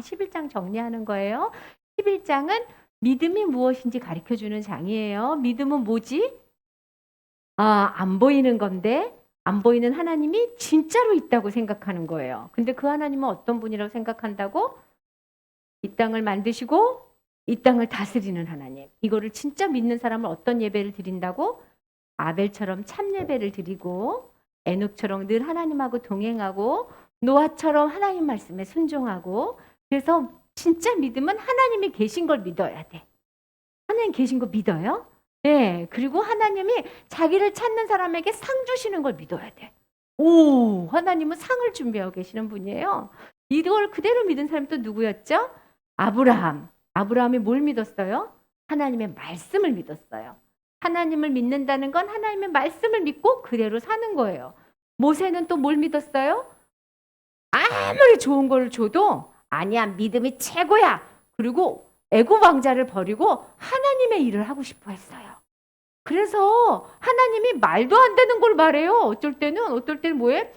다 11장 정리하는 거예요. 11장은 믿음이 무엇인지 가르쳐주는 장이에요. 믿음은 뭐지? 안 보이는 건데 안 보이는 하나님이 진짜로 있다고 생각하는 거예요. 근데 그 하나님은 어떤 분이라고 생각한다고? 이 땅을 만드시고 이 땅을 다스리는 하나님. 이거를 진짜 믿는 사람은 어떤 예배를 드린다고? 아벨처럼 참 예배를 드리고 에녹처럼 늘 하나님하고 동행하고 노아처럼 하나님 말씀에 순종하고. 그래서 진짜 믿음은 하나님이 계신 걸 믿어야 돼. 하나님 계신 거 믿어요? 네. 그리고 하나님이 자기를 찾는 사람에게 상 주시는 걸 믿어야 돼. 오, 하나님은 상을 준비하고 계시는 분이에요. 이걸 그대로 믿은 사람이 또 누구였죠? 아브라함. 아브라함이 뭘 믿었어요? 하나님의 말씀을 믿었어요. 하나님을 믿는다는 건 하나님의 말씀을 믿고 그대로 사는 거예요. 모세는 또 뭘 믿었어요? 아무리 좋은 걸 줘도 아니야, 믿음이 최고야. 그리고 애굽 왕자를 버리고 하나님의 일을 하고 싶어 했어요. 그래서 하나님이 말도 안 되는 걸 말해요. 어떨 때는 뭐해?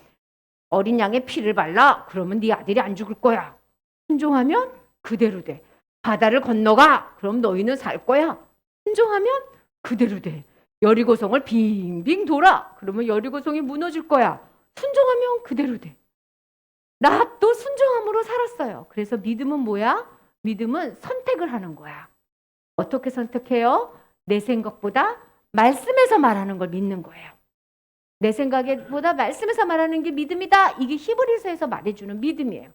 어린 양의 피를 발라. 그러면 네 아들이 안 죽을 거야. 순종하면 그대로 돼. 바다를 건너가. 그럼 너희는 살 거야. 순종하면 그대로 돼. 여리고성을 빙빙 돌아. 그러면 여리고성이 무너질 거야. 순종하면 그대로 돼. 랍도 순종함으로 살았어요. 그래서 믿음은 뭐야? 믿음은 선택을 하는 거야. 어떻게 선택해요? 내 생각보다 말씀에서 말하는 걸 믿는 거예요. 내 생각보다 말씀에서 말하는 게 믿음이다. 이게 히브리서에서 말해주는 믿음이에요.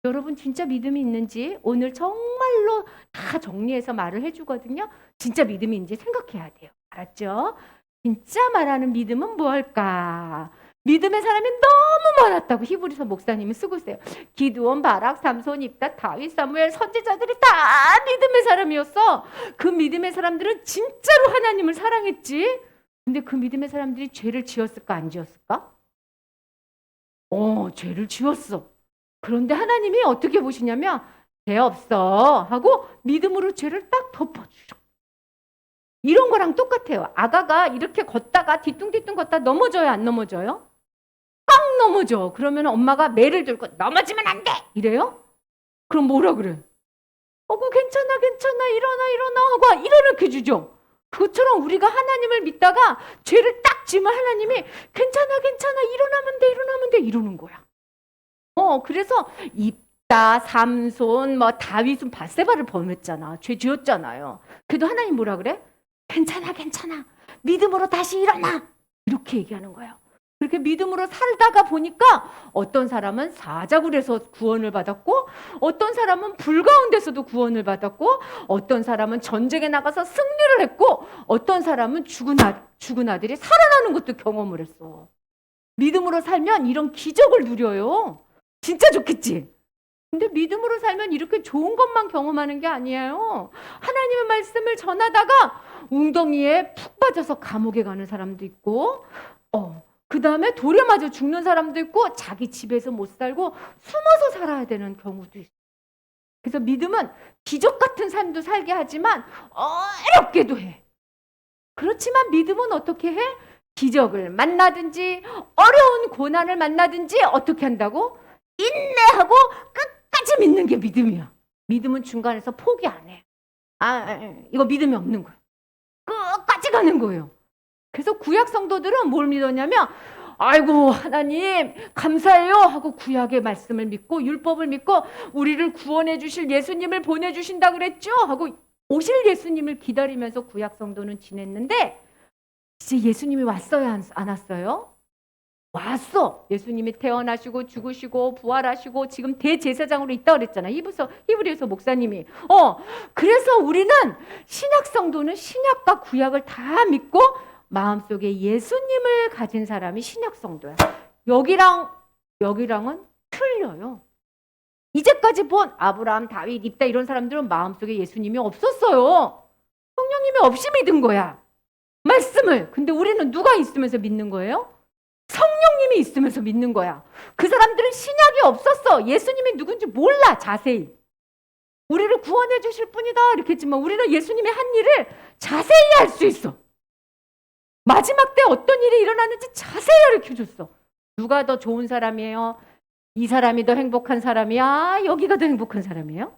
여러분 진짜 믿음이 있는지 오늘 정말로 다 정리해서 말을 해주거든요. 진짜 믿음이 있는지 생각해야 돼요. 알았죠? 진짜 말하는 믿음은 뭘까? 믿음의 사람이 너무 많았다고 히브리서 목사님이 쓰고 있어요. 기드온, 바락, 삼손, 입다, 다윗, 사무엘, 선지자들이 다 믿음의 사람이었어. 그 믿음의 사람들은 진짜로 하나님을 사랑했지. 근데 그 믿음의 사람들이 죄를 지었을까 안 지었을까? 죄를 지었어. 그런데 하나님이 어떻게 보시냐면 죄 없어 하고 믿음으로 죄를 딱 덮어주셔. 이런 거랑 똑같아요. 아가가 이렇게 걷다가 뒤뚱뒤뚱 걷다 넘어져요, 안 넘어져요? 꽉 넘어져. 그러면 엄마가 매를 들고 넘어지면 안 돼! 이래요? 그럼 뭐라 그래? 괜찮아 일어나 하고 일어나게 주죠. 그것처럼 우리가 하나님을 믿다가 죄를 딱 지면 하나님이 괜찮아 일어나면 돼 이러는 거야. 그래서 입다, 삼손, 다윗은 밧세바를 범했잖아. 죄 지었잖아요. 그래도 하나님 뭐라 그래? 괜찮아 믿음으로 다시 일어나 이렇게 얘기하는 거예요. 그렇게 믿음으로 살다가 보니까 어떤 사람은 사자굴에서 구원을 받았고 어떤 사람은 불 가운데서도 구원을 받았고 어떤 사람은 전쟁에 나가서 승리를 했고 어떤 사람은 죽은 아들이 살아나는 것도 경험을 했어. 믿음으로 살면 이런 기적을 누려요. 진짜 좋겠지? 근데 믿음으로 살면 이렇게 좋은 것만 경험하는 게 아니에요. 하나님의 말씀을 전하다가 웅덩이에 푹 빠져서 감옥에 가는 사람도 있고 그 다음에 돌에 맞아 죽는 사람도 있고 자기 집에서 못 살고 숨어서 살아야 되는 경우도 있어요. 그래서 믿음은 기적 같은 삶도 살게 하지만 어렵게도 해. 그렇지만 믿음은 어떻게 해? 기적을 만나든지 어려운 고난을 만나든지 어떻게 한다고? 인내하고 끝까지 믿는 게 믿음이야. 믿음은 중간에서 포기 안 해. 이거 믿음이 없는 거야. 끝까지 가는 거예요. 그래서 구약 성도들은 뭘 믿었냐면 아이고 하나님 감사해요 하고 구약의 말씀을 믿고 율법을 믿고 우리를 구원해 주실 예수님을 보내주신다 그랬죠 하고 오실 예수님을 기다리면서 구약 성도는 지냈는데 이제 예수님이 왔어요 안 왔어요? 왔어. 예수님이 태어나시고 죽으시고 부활하시고 지금 대제사장으로 있다 그랬잖아. 히브리서 목사님이. 그래서 우리는 신약 성도는 신약과 구약을 다 믿고 마음속에 예수님을 가진 사람이 신약 성도야. 여기랑은 틀려요. 이제까지 본 아브라함, 다윗, 입다 이런 사람들은 마음속에 예수님이 없었어요. 성령님이 없이 믿은 거야. 말씀을. 근데 우리는 누가 있으면서 믿는 거예요? 성령님이 있으면서 믿는 거야. 그 사람들은 신약이 없었어. 예수님이 누군지 몰라 자세히. 우리를 구원해 주실 분이다 이렇게 했지만 우리는 예수님의 한 일을 자세히 알 수 있어. 마지막 때 어떤 일이 일어나는지 자세히 가르쳐줬어. 누가 더 좋은 사람이에요? 이 사람이 더 행복한 사람이야? 여기가 더 행복한 사람이에요?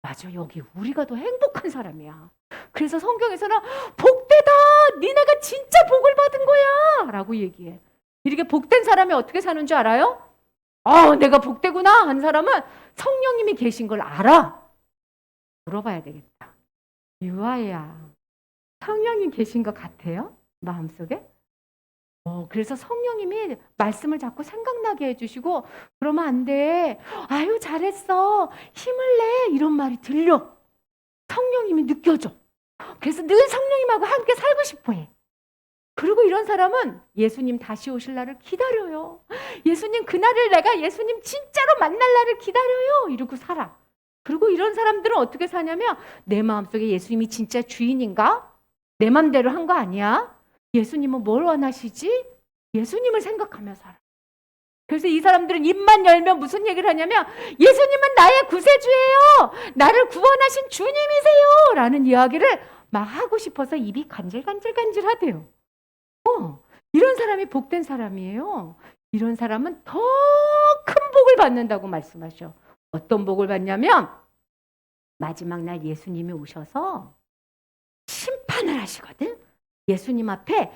맞아, 여기 우리가 더 행복한 사람이야. 그래서 성경에서는 복되다! 니네가 진짜 복을 받은 거야! 라고 얘기해. 이렇게 복된 사람이 어떻게 사는 줄 알아요? 내가 복되구나 하는 사람은 성령님이 계신 걸 알아. 물어봐야 되겠다. 유아야, 성령님 계신 것 같아요? 마음속에? 그래서 성령님이 말씀을 자꾸 생각나게 해주시고 그러면 안 돼. 아유 잘했어. 힘을 내. 이런 말이 들려. 성령님이 느껴져. 그래서 늘 성령님하고 함께 살고 싶어 해. 그리고 이런 사람은 예수님 다시 오실 날을 기다려요. 예수님 그날을 내가 예수님 진짜로 만날 날을 기다려요. 이러고 살아. 그리고 이런 사람들은 어떻게 사냐면 내 마음속에 예수님이 진짜 주인인가? 내 맘대로 한 거 아니야? 예수님은 뭘 원하시지? 예수님을 생각하며 살아. 그래서 이 사람들은 입만 열면 무슨 얘기를 하냐면 예수님은 나의 구세주예요. 나를 구원하신 주님이세요. 라는 이야기를 막 하고 싶어서 입이 간질간질간질하대요. 이런 사람이 복된 사람이에요. 이런 사람은 더 큰 복을 받는다고 말씀하셔. 어떤 복을 받냐면 마지막 날 예수님이 오셔서 심판을 하시거든. 예수님 앞에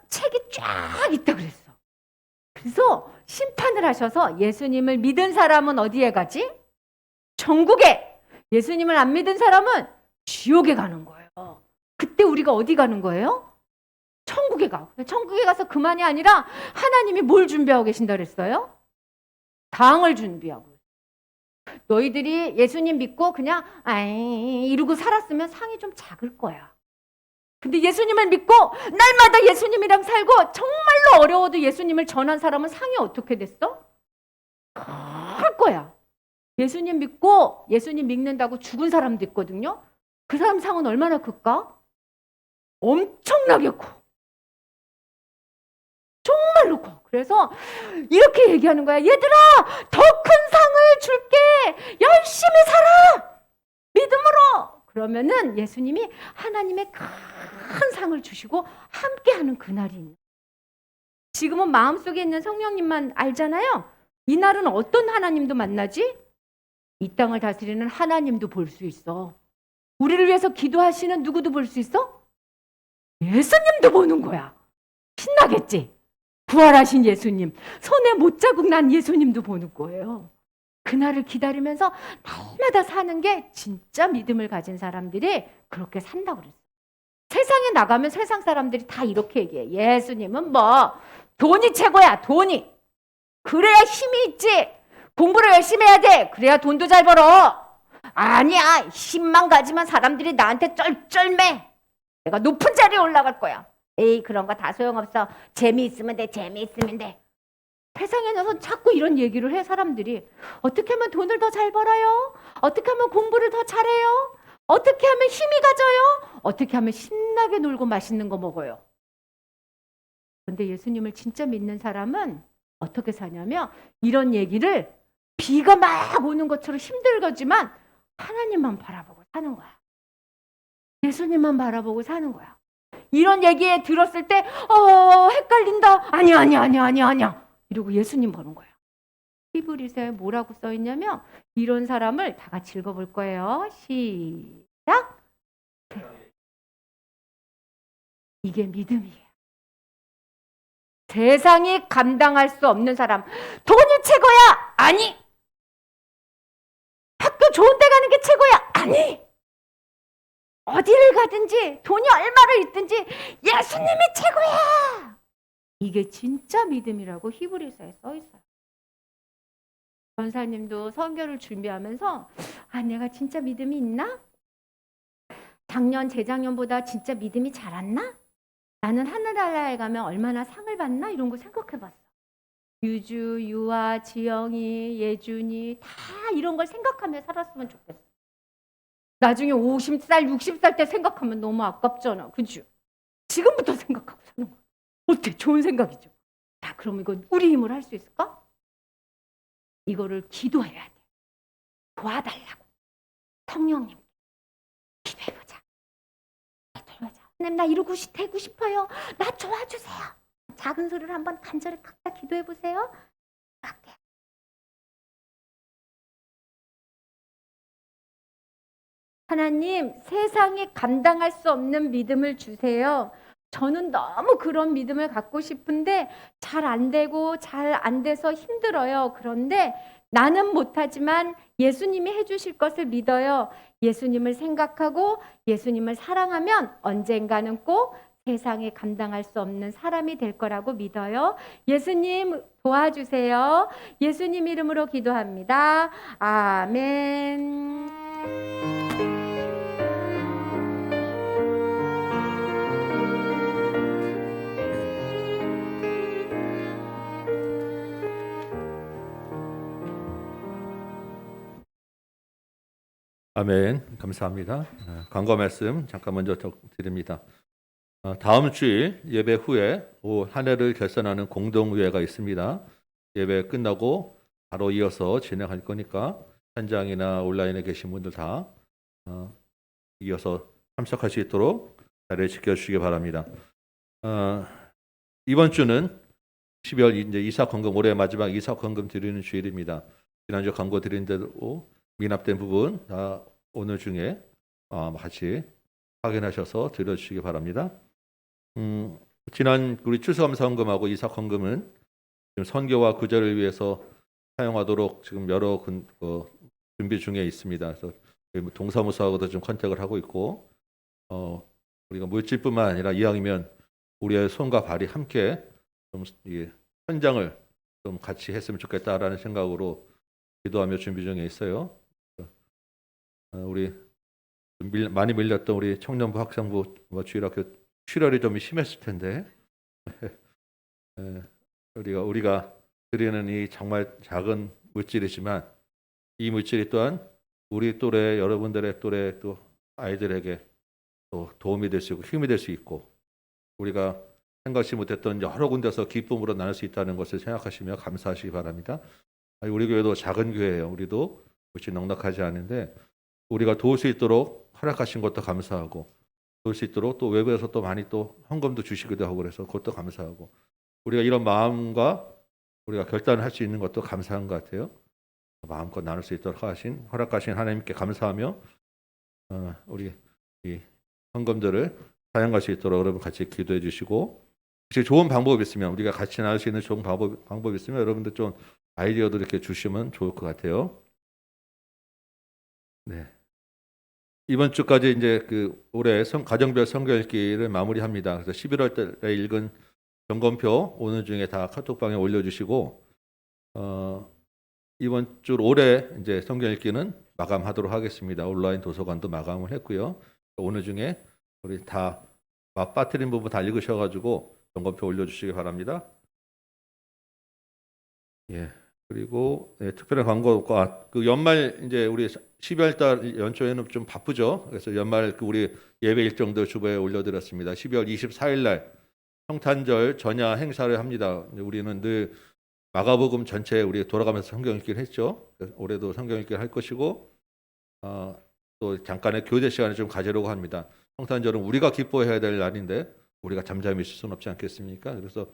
책이 쫙 있다 그랬어. 그래서 심판을 하셔서 예수님을 믿은 사람은 어디에 가지? 천국에. 예수님을 안 믿은 사람은 지옥에 가는 거예요. 그때 우리가 어디 가는 거예요? 천국에 가. 천국에 가서 그만이 아니라 하나님이 뭘 준비하고 계신다 그랬어요? 상을 준비하고. 너희들이 예수님 믿고 그냥 이러고 살았으면 상이 좀 작을 거야. 근데 예수님을 믿고 날마다 예수님이랑 살고 정말로 어려워도 예수님을 전한 사람은 상이 어떻게 됐어? 클 거야. 예수님 믿고 예수님 믿는다고 죽은 사람도 있거든요. 그 사람 상은 얼마나 클까? 엄청나게 커. 정말로 커. 그래서 이렇게 얘기하는 거야. 얘들아, 더 큰 상을 줄게. 열심히 살아. 믿음으로. 그러면은 예수님이 하나님의 큰 상을 주시고 함께하는 그날이 있는. 지금은 마음속에 있는 성령님만 알잖아요. 이날은 어떤 하나님도 만나지? 이 땅을 다스리는 하나님도 볼 수 있어. 우리를 위해서 기도하시는 누구도 볼 수 있어? 예수님도 보는 거야. 신나겠지? 부활하신 예수님, 손에 못자국 난 예수님도 보는 거예요. 그날을 기다리면서 날마다 사는 게 진짜 믿음을 가진 사람들이 그렇게 산다고 그랬어요. 세상에 나가면 세상 사람들이 다 이렇게 얘기해. 예수님은 뭐 돈이 최고야. 돈이. 그래야 힘이 있지. 공부를 열심히 해야 돼. 그래야 돈도 잘 벌어. 아니야. 힘만 가지면 사람들이 나한테 쩔쩔매. 내가 높은 자리에 올라갈 거야. 에이, 그런 거 다 소용없어. 재미있으면 돼. 재미있으면 돼. 세상에 나서 자꾸 이런 얘기를 해. 사람들이. 어떻게 하면 돈을 더 잘 벌어요? 어떻게 하면 공부를 더 잘해요? 어떻게 하면 힘이 가져요? 어떻게 하면 신나게 놀고 맛있는 거 먹어요? 그런데 예수님을 진짜 믿는 사람은 어떻게 사냐면 이런 얘기를 비가 막 오는 것처럼 힘들거지만 하나님만 바라보고 사는 거야. 예수님만 바라보고 사는 거야. 이런 얘기에 들었을 때 헷갈린다. 아니야. 이러고 예수님 보는 거야. 히브리서에 뭐라고 써 있냐면 이런 사람을 다 같이 읽어볼 거예요. 시작. 이게 믿음이에요. 세상이 감당할 수 없는 사람. 돈이 최고야. 아니. 학교 좋은 데 가는 게 최고야. 아니. 어디를 가든지 돈이 얼마를 있든지 예수님이 최고야. 이게 진짜 믿음이라고 히브리서에 써 있어요. 전사님도 선교를 준비하면서 내가 진짜 믿음이 있나? 작년, 재작년보다 진짜 믿음이 자랐나? 나는 하늘나라에 가면 얼마나 상을 받나? 이런 거 생각해봤어. 유주, 유아, 지영이, 예준이 다 이런 걸 생각하며 살았으면 좋겠어. 나중에 50살, 60살 때 생각하면 너무 아깝잖아. 그죠? 지금부터 생각하고 사는 거야. 어때? 좋은 생각이죠. 자, 그럼 이건 우리 힘으로 할 수 있을까? 이거를 기도해야 돼. 도와달라고. 성령님 기도해보자. 하나님 나 이루고 되고 싶어요. 나 도와주세요. 작은 소리를 한번 간절히 각자 기도해보세요. 하나님, 세상이 감당할 수 없는 믿음을 주세요. 저는 너무 그런 믿음을 갖고 싶은데 잘 안 되고 잘 안 돼서 힘들어요. 그런데 나는 못하지만 예수님이 해주실 것을 믿어요. 예수님을 생각하고 예수님을 사랑하면 언젠가는 꼭 세상에 감당할 수 없는 사람이 될 거라고 믿어요. 예수님 도와주세요. 예수님 이름으로 기도합니다. 아멘. 아멘. 감사합니다. 광고 말씀 잠깐 먼저 드립니다. 다음 주일 예배 후에 올 한 해를 결산하는 공동의회가 있습니다. 예배 끝나고 바로 이어서 진행할 거니까 현장이나 온라인에 계신 분들 다 이어서 참석할 수 있도록 자리를 지켜주시기 바랍니다. 이번 주는 12월 이제 이사 헌금, 올해 마지막 이사 헌금 드리는 주일입니다. 지난주 광고 드린 대로 미납된 부분 다 오늘 중에 같이 확인하셔서 드려주시기 바랍니다. 지난 우리 추수감사 헌금하고 이삭 헌금은 지금 선교와 구제를 위해서 사용하도록 지금 여러 준비 중에 있습니다. 그래서 동사무소하고도 좀 컨택을 하고 있고, 우리가 물질뿐만 아니라 이왕이면 우리의 손과 발이 함께 좀 현장을 좀 같이 했으면 좋겠다라는 생각으로 기도하며 준비 중에 있어요. 우리 많이 밀렸던 우리 청년부 학생부 주일학교 출혈이 좀 심했을 텐데 우리가 드리는 이 정말 작은 물질이지만 이 물질이 또한 우리 또래 여러분들의 또래 또 아이들에게 또 도움이 될 수 있고 힘이 될 수 있고 우리가 생각지 못했던 여러 군데서 기쁨으로 나눌 수 있다는 것을 생각하시며 감사하시기 바랍니다. 우리 교회도 작은 교회예요. 우리도 물질 넉넉하지 않은데 우리가 도울 수 있도록 허락하신 것도 감사하고 도울 수 있도록 또 외부에서 또 많이 또 헌금도 주시기도 하고 그래서 그것도 감사하고 우리가 이런 마음과 우리가 결단을 할 수 있는 것도 감사한 것 같아요. 마음껏 나눌 수 있도록 허락하신 하나님께 감사하며 우리 이 헌금들을 사용할 수 있도록 여러분 같이 기도해 주시고 혹시 좋은 방법이 있으면 우리가 같이 나눌 수 있는 좋은 방법이 있으면 여러분들 좀 아이디어도 이렇게 주시면 좋을 것 같아요. 네. 이번 주까지 이제 올해 가정별 성경 읽기를 마무리합니다. 그래서 11월 달에 읽은 점검표 오늘 중에 다 카톡방에 올려주시고 이번 주 올해 이제 성경 읽기는 마감하도록 하겠습니다. 온라인 도서관도 마감을 했고요. 오늘 중에 우리 다 빠뜨린 부분 다 읽으셔가지고 점검표 올려주시기 바랍니다. 예. 그리고 특별한 광고가 연말 이제 우리 12월 달 연초에는 좀 바쁘죠. 그래서 연말 우리 예배 일정도 주보에 올려드렸습니다. 12월 24일 날 성탄절 전야 행사를 합니다. 우리는 늘 마가복음 전체 우리 돌아가면서 성경 읽기를 했죠. 올해도 성경 읽기를 할 것이고 또 잠깐의 교제 시간을 좀 가지려고 합니다. 성탄절은 우리가 기뻐해야 될 날인데 우리가 잠잠히 있을 수는 없지 않겠습니까? 그래서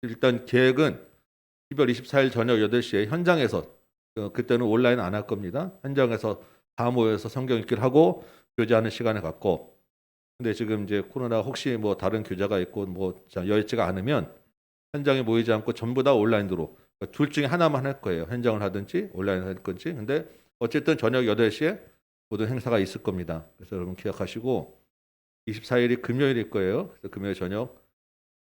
일단 계획은 12월 24일 저녁 8시에 현장에서 그때는 온라인 안 할 겁니다. 현장에서 다 모여서 성경 읽기를 하고 교제하는 시간을 갖고 근데 지금 이제 코로나 혹시 뭐 다른 교제가 있고 뭐 여의치가 않으면 현장에 모이지 않고 전부 다 온라인으로 그러니까 둘 중에 하나만 할 거예요. 현장을 하든지 온라인을 할 건지. 근데 어쨌든 저녁 8시에 모든 행사가 있을 겁니다. 그래서 여러분 기억하시고 24일이 금요일일 거예요. 그래서 금요일 저녁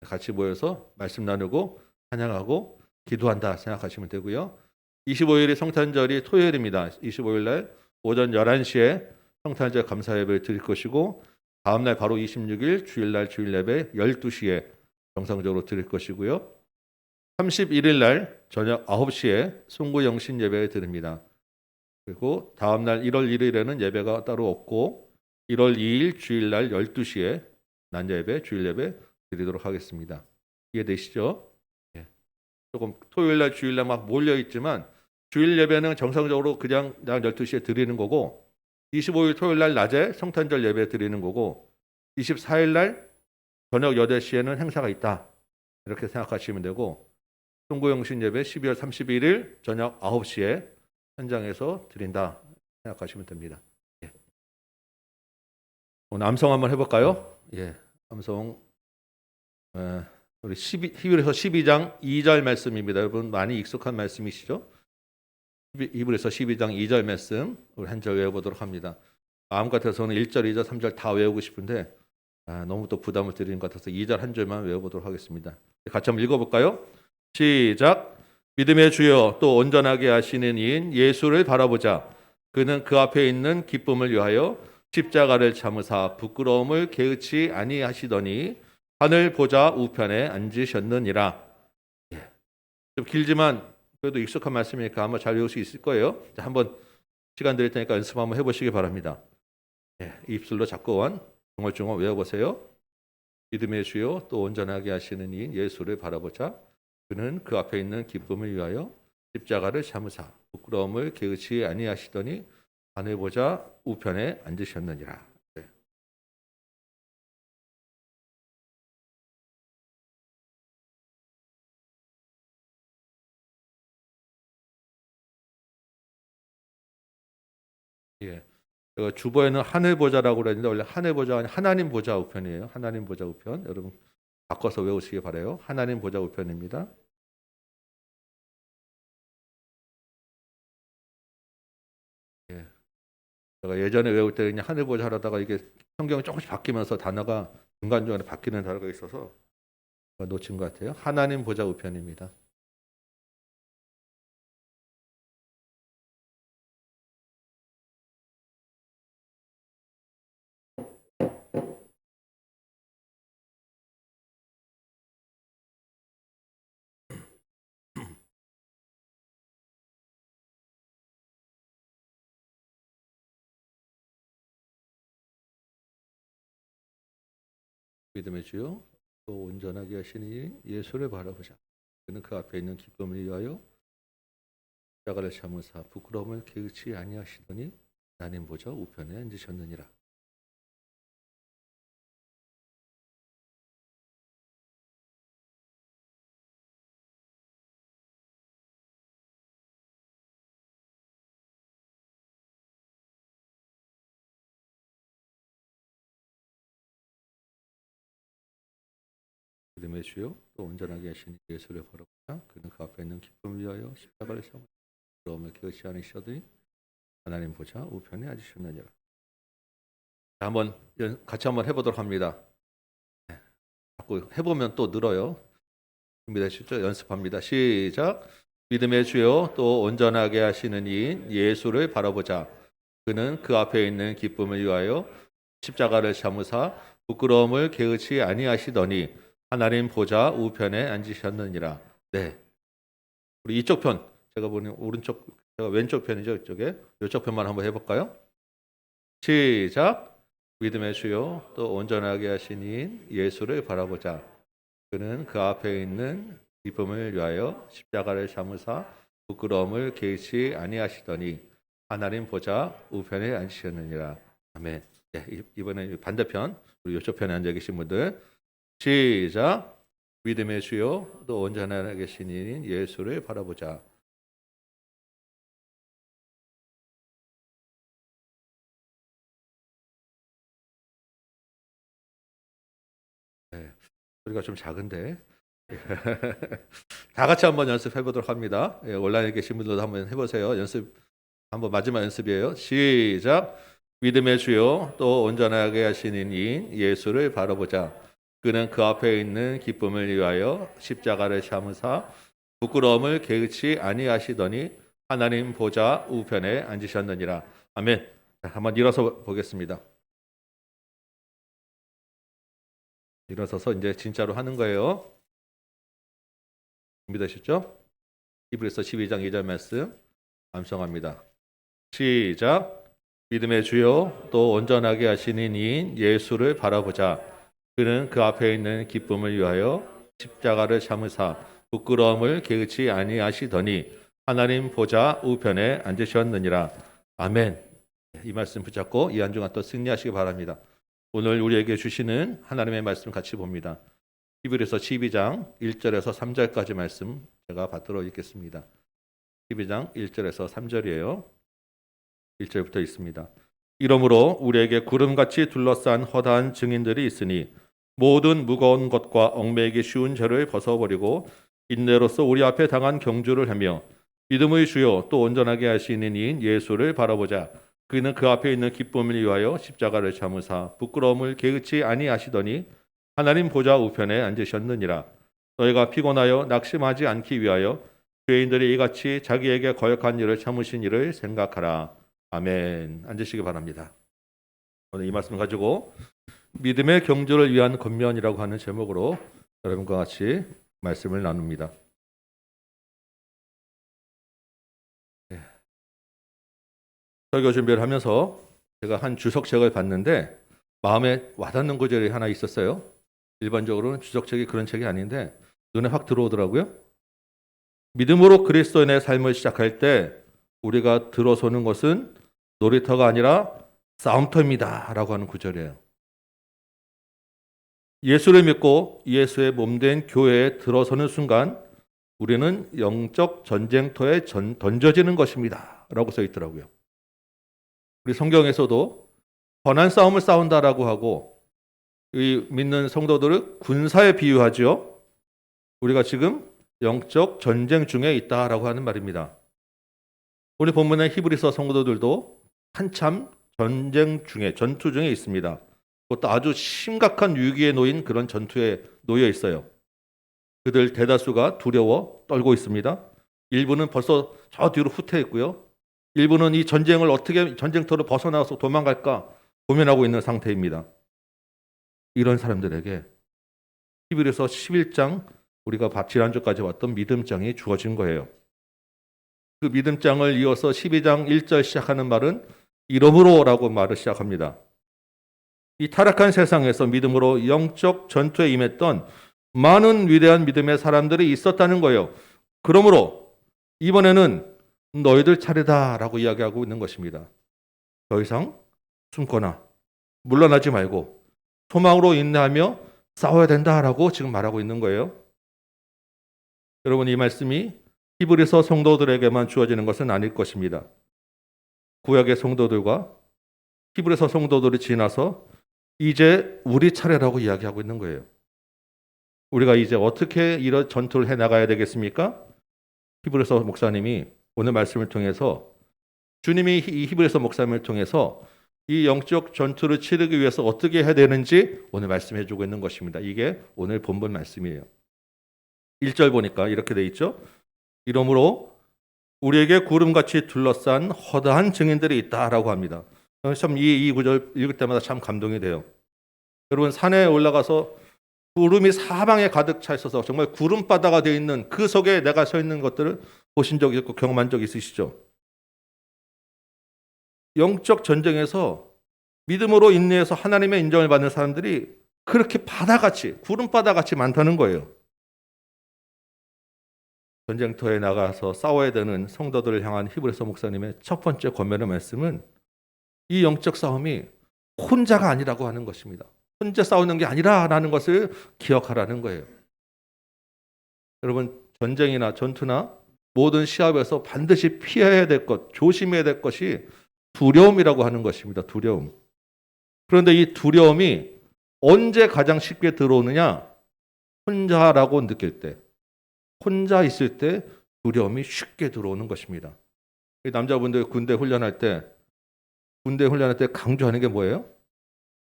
같이 모여서 말씀 나누고 찬양하고 기도한다 생각하시면 되고요. 25일이 성탄절이 토요일입니다. 25일 날 오전 11시에 성탄절 감사 예배를 드릴 것이고 다음 날 바로 26일 주일날 주일 예배 12시에 정상적으로 드릴 것이고요. 31일 날 저녁 9시에 송구영신 예배를 드립니다. 그리고 다음 날 1월 1일에는 예배가 따로 없고 1월 2일 주일날 12시에 난자 예배, 주일 예배 드리도록 하겠습니다. 이해되시죠? 조금 토요일날 주일날 막 몰려 있지만 주일 예배는 정상적으로 그냥 12시에 드리는 거고 25일 토요일날 낮에 성탄절 예배 드리는 거고 24일날 저녁 8시에는 행사가 있다. 이렇게 생각하시면 되고 송구영신 예배 12월 31일 저녁 9시에 현장에서 드린다 생각하시면 됩니다. 오늘 암송 한번 해볼까요? 예, 암송. 우리 히브리서 12장 2절 말씀입니다. 여러분 많이 익숙한 말씀이시죠? 히브리서 12장 2절 말씀 우리 한 절 외워보도록 합니다. 마음 같아서는 1절, 2절, 3절 다 외우고 싶은데 너무 또 부담을 드리는 것 같아서 2절 한 절만 외워보도록 하겠습니다. 같이 한번 읽어볼까요? 시작. 믿음의 주여 또 온전하게 하시는 이인 예수를 바라보자. 그는 그 앞에 있는 기쁨을 위하여 십자가를 참으사 부끄러움을 개의치 아니하시더니 하늘 보좌 우편에 앉으셨느니라. 예. 좀 길지만 그래도 익숙한 말씀이니까 아마 잘 외울 수 있을 거예요. 자, 한번 시간 드릴 테니까 연습 한번 해보시기 바랍니다. 예. 입술로 자꾸만 중얼중얼 외워보세요. 믿음의 주여 또 온전하게 하시는 이인 예수를 바라보자. 그는 그 앞에 있는 기쁨을 위하여 십자가를 참으사 부끄러움을 개의치 아니하시더니 하늘 보좌 우편에 앉으셨느니라. 네. 예. 주보에는 하늘 보좌라고 그랬는데 원래 하늘 보좌가 아니라 하나님 보좌 우편이에요. 하나님 보좌 우편. 여러분 바꿔서 외우시기 바라요. 하나님 보좌 우편입니다. 예. 제가 예전에 외울 때 그냥 하늘 보좌 하다가 이게 성경이 조금씩 바뀌면서 단어가 중간중간에 바뀌는 단어가 있어서 놓친 것 같아요. 하나님 보좌 우편입니다. 믿음의 주요 또 온전하게 하시니 예수를 바라보자. 그는 그 앞에 있는 기쁨을 위하여 십자가를 참으사 부끄러움을 개의치 아니하시더니 하나님 보좌 우편에 앉으셨느니라. 믿음의 주요 또 온전하게 하시니 예수를 바라보자. 그는 그 앞에 있는 기쁨을 위하여 십자가를 참으사 부끄러움을 개의치 아니하시더니 하나님 보좌 우편에 앉으셨느니라. 자, 한번 같이 한번 해보도록 합니다. 네. 자꾸 해보면 또 늘어요. 준비되셨죠? 연습합니다. 시작. 믿음의 주요 또 온전하게 하시는 이인 예수를 바라보자. 그는 그 앞에 있는 기쁨을 위하여 십자가를 참으사 부끄러움을 개의치 아니하시더니 하나님 보좌 우편에 앉으셨느니라. 네, 우리 이쪽 편 제가 보는 오른쪽 제가 왼쪽 편이죠. 이쪽에 이쪽 편만 한번 해볼까요? 시작. 믿음의 주요 또 온전하게 하시니 예수를 바라보자. 그는 그 앞에 있는 기쁨을 위하여 십자가를 참으사 부끄러움을 개의치 아니하시더니 하나님 보좌 우편에 앉으셨느니라. 아멘. 네, 이번에 반대편 우리 이쪽 편에 앉아 계신 분들 시작. 믿음의 주요 또 온전하게 계신 예수를 바라보자. 네, 소리가 좀 작은데 다 같이 한번 연습해 보도록 합니다. 예, 온라인에 계신 분들도 한번 해보세요. 연습 한번 마지막 연습이에요. 시작. 믿음의 주요 또 온전하게 하시는 이인 예수를 바라보자. 그는 그 앞에 있는 기쁨을 위하여 십자가를 참으사 부끄러움을 개의치 아니하시더니 하나님 보좌 우편에 앉으셨느니라. 아멘. 자, 한번 일어서 보겠습니다. 일어서서 이제 진짜로 하는 거예요. 준비되셨죠? 히브리서 12장 2절 말씀 암송합니다. 시작. 믿음의 주요 또 온전하게 하시는 이인 예수를 바라보자. 그는 그 앞에 있는 기쁨을 위하여 십자가를 참으사 부끄러움을 개의치 아니하시더니 하나님 보좌 우편에 앉으셨느니라. 아멘. 이 말씀 붙잡고 이 한 주간 또 승리하시기 바랍니다. 오늘 우리에게 주시는 하나님의 말씀 같이 봅니다. 히브리서 12장 1절에서 3절까지 말씀 제가 받들어 읽겠습니다. 12장 1절에서 3절이에요. 1절부터 있습니다. 이러므로 우리에게 구름같이 둘러싼 허다한 증인들이 있으니 모든 무거운 것과 얽매이기 쉬운 죄를 벗어버리고 인내로서 우리 앞에 당한 경주를 하며 믿음의 주요 또 온전하게 하시는 이인 예수를 바라보자. 그는 그 앞에 있는 기쁨을 위하여 십자가를 참으사 부끄러움을 개의치 아니하시더니 하나님 보좌 우편에 앉으셨느니라. 너희가 피곤하여 낙심하지 않기 위하여 죄인들이 이같이 자기에게 거역한 일을 참으신 일을 생각하라. 아멘. 앉으시기 바랍니다. 오늘 이 말씀을 가지고 믿음의 경주를 위한 권면이라고 하는 제목으로 여러분과 같이 말씀을 나눕니다. 설교 준비를 하면서 제가 한 주석책을 봤는데 마음에 와닿는 구절이 하나 있었어요. 일반적으로는 주석책이 그런 책이 아닌데 눈에 확 들어오더라고요. 믿음으로 그리스도인의 삶을 시작할 때 우리가 들어서는 것은 놀이터가 아니라 싸움터입니다 라고 하는 구절이에요. 예수를 믿고 예수의 몸된 교회에 들어서는 순간 우리는 영적 전쟁터에 던져지는 것입니다 라고 써 있더라고요. 우리 성경에서도 권한 싸움을 싸운다라고 하고 이 믿는 성도들을 군사에 비유하죠. 우리가 지금 영적 전쟁 중에 있다라고 하는 말입니다. 오늘 본문의 히브리서 성도들도 한참 전쟁 중에 전투 중에 있습니다. 그것도 아주 심각한 위기에 놓인 그런 전투에 놓여 있어요. 그들 대다수가 두려워 떨고 있습니다. 일부는 벌써 저 뒤로 후퇴 있고요. 일부는 이 전쟁을 어떻게 전쟁터로 벗어나서 도망갈까 고민하고 있는 상태입니다. 이런 사람들에게 히브리서 11장 우리가 지난주까지 왔던 믿음장이 주어진 거예요. 그 믿음장을 이어서 12장 1절 시작하는 말은 이러므로라고 말을 시작합니다. 이 타락한 세상에서 믿음으로 영적 전투에 임했던 많은 위대한 믿음의 사람들이 있었다는 거예요. 그러므로 이번에는 너희들 차례다라고 이야기하고 있는 것입니다. 더 이상 숨거나 물러나지 말고 소망으로 인내하며 싸워야 된다라고 지금 말하고 있는 거예요. 여러분, 이 말씀이 히브리서 성도들에게만 주어지는 것은 아닐 것입니다. 구약의 성도들과 히브리서 성도들이 지나서 이제 우리 차례라고 이야기하고 있는 거예요. 우리가 이제 어떻게 이런 전투를 해나가야 되겠습니까? 히브리서 목사님이 오늘 말씀을 통해서 주님이 이 히브리서 목사님을 통해서 이 영적 전투를 치르기 위해서 어떻게 해야 되는지 오늘 말씀해 주고 있는 것입니다. 이게 오늘 본문 말씀이에요. 1절 보니까 이렇게 돼 있죠. 이러므로 우리에게 구름같이 둘러싼 허다한 증인들이 있다라고 합니다. 참 이 구절 읽을 때마다 참 감동이 돼요. 여러분, 산에 올라가서 구름이 사방에 가득 차 있어서 정말 구름바다가 되어 있는 그 속에 내가 서 있는 것들을 보신 적 있고 경험한 적 있으시죠? 영적 전쟁에서 믿음으로 인내해서 하나님의 인정을 받는 사람들이 그렇게 바다같이 구름바다같이 많다는 거예요. 전쟁터에 나가서 싸워야 되는 성도들을 향한 히브리서 목사님의 첫 번째 권면의 말씀은 이 영적 싸움이 혼자가 아니라고 하는 것입니다. 혼자 싸우는 게 아니라라는 것을 기억하라는 거예요. 여러분, 전쟁이나 전투나 모든 시합에서 반드시 피해야 될 것, 조심해야 될 것이 두려움이라고 하는 것입니다. 두려움. 그런데 이 두려움이 언제 가장 쉽게 들어오느냐? 혼자라고 느낄 때, 혼자 있을 때 두려움이 쉽게 들어오는 것입니다. 남자분들 군대 훈련할 때 강조하는 게 뭐예요?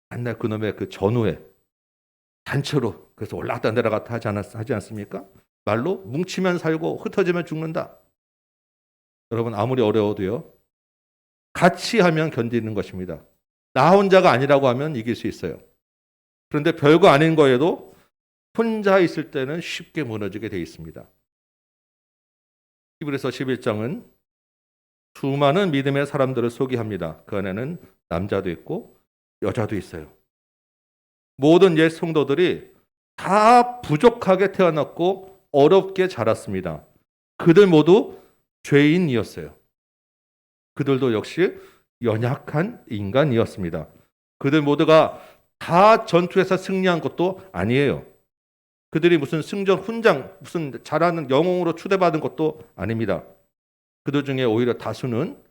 맨날 그놈의 그 전후에 단체로 그래서 올라갔다 내려갔다 하지 않습니까? 말로 뭉치면 살고 흩어지면 죽는다. 여러분, 아무리 어려워도요, 같이 하면 견디는 것입니다. 나 혼자가 아니라고 하면 이길 수 있어요. 그런데 별거 아닌 거에도 혼자 있을 때는 쉽게 무너지게 돼 있습니다. 히브리서 11장은 수많은 믿음의 사람들을 소개합니다. 그 안에는 남자도 있고 여자도 있어요. 모든 옛 성도들이 다 부족하게 태어났고 어렵게 자랐습니다. 그들 모두 죄인이었어요. 그들도 역시 연약한 인간이었습니다. 그들 모두가 다 전투에서 승리한 것도 아니에요. 그들이 무슨 승전 훈장, 무슨 잘하는 영웅으로 추대받은 것도 아닙니다. 그들 중에 오히려 다수는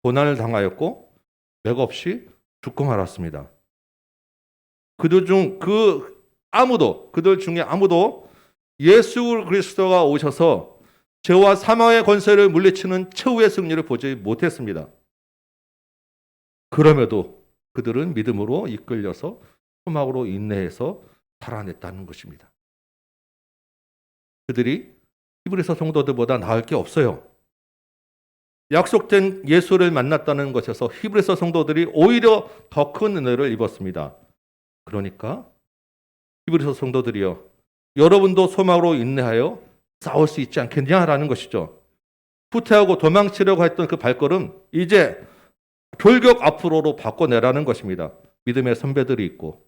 고난을 당하였고 맥없이 죽고 말았습니다. 그들 중에 아무도 예수 그리스도가 오셔서 죄와 사망의 권세를 물리치는 최후의 승리를 보지 못했습니다. 그럼에도 그들은 믿음으로 이끌려서 소망으로 인내해서 살아냈다는 것입니다. 그들이 히브리서 성도들보다 나을 게 없어요. 약속된 예수를 만났다는 것에서 히브리서 성도들이 오히려 더 큰 은혜를 입었습니다. 그러니까 히브리서 성도들이요, 여러분도 소망으로 인내하여 싸울 수 있지 않겠냐라는 것이죠. 후퇴하고 도망치려고 했던 그 발걸음, 이제 돌격 앞으로로 바꿔내라는 것입니다. 믿음의 선배들이 있고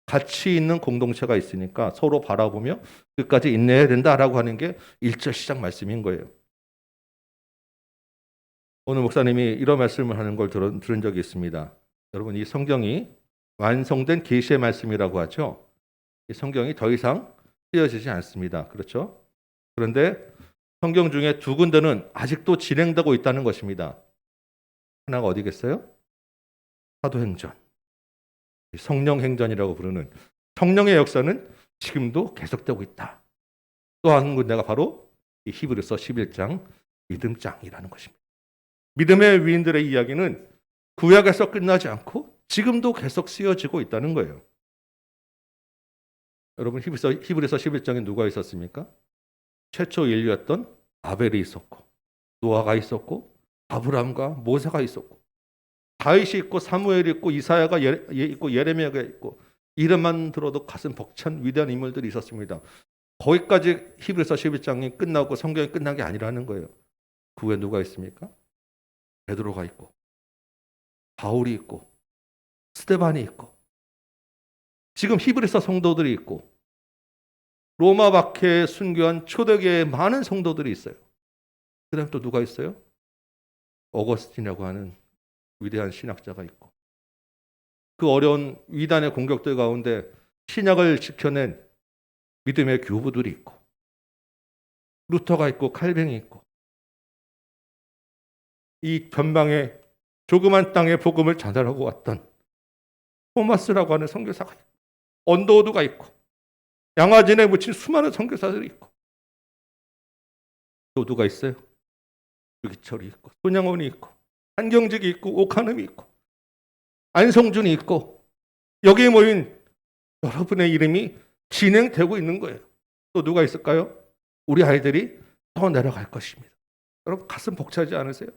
가치 있는 공동체가 있으니까 서로 바라보며 끝까지 인내해야 된다라고 하는 게 1절 시작 말씀인 거예요. 오늘 목사님이 이런 말씀을 하는 걸 들은 적이 있습니다. 여러분, 이 성경이 완성된 계시의 말씀이라고 하죠. 이 성경이 더 이상 쓰여지지 않습니다. 그렇죠? 그런데 성경 중에 두 군데는 아직도 진행되고 있다는 것입니다. 하나가 어디겠어요? 사도행전. 성령행전이라고 부르는 성령의 역사는 지금도 계속되고 있다. 또 한 군데가 바로 이 히브리서 11장 믿음장이라는 것입니다. 믿음의 위인들의 이야기는 구약에서 끝나지 않고 지금도 계속 쓰여지고 있다는 거예요. 여러분, 히브리서 11장에 누가 있었습니까? 최초 인류였던 아벨이 있었고, 노아가 있었고, 아브라함과 모세가 있었고, 다윗이 있고, 사무엘이 있고, 이사야가 있고, 예레미야가 있고, 이름만 들어도 가슴 벅찬 위대한 인물들이 있었습니다. 거기까지 히브리서 11장이 끝나고 성경이 끝난 게 아니라는 거예요. 그 후에 누가 있습니까? 베드로가 있고, 바울이 있고, 스데반이 있고, 지금 히브리서 성도들이 있고, 로마 박해에 순교한 초대교회의 많은 성도들이 있어요. 그 다음 또 누가 있어요? 어거스틴이라고 하는 위대한 신학자가 있고, 그 어려운 위단의 공격들 가운데 신약을 지켜낸 믿음의 교부들이 있고, 루터가 있고, 칼뱅이 있고, 이 변방의 조그만 땅에 복음을 전달하고 왔던 토마스라고 하는 선교사가 있고, 언더우드가 있고, 양화진에 묻힌 수많은 선교사들이 있고, 또 누가 있어요? 유기철이 있고, 손양원이 있고, 한경직이 있고, 오카눔이 있고, 안성준이 있고, 여기에 모인 여러분의 이름이 진행되고 있는 거예요. 또 누가 있을까요? 우리 아이들이 더 내려갈 것입니다. 여러분, 가슴 벅차지 않으세요?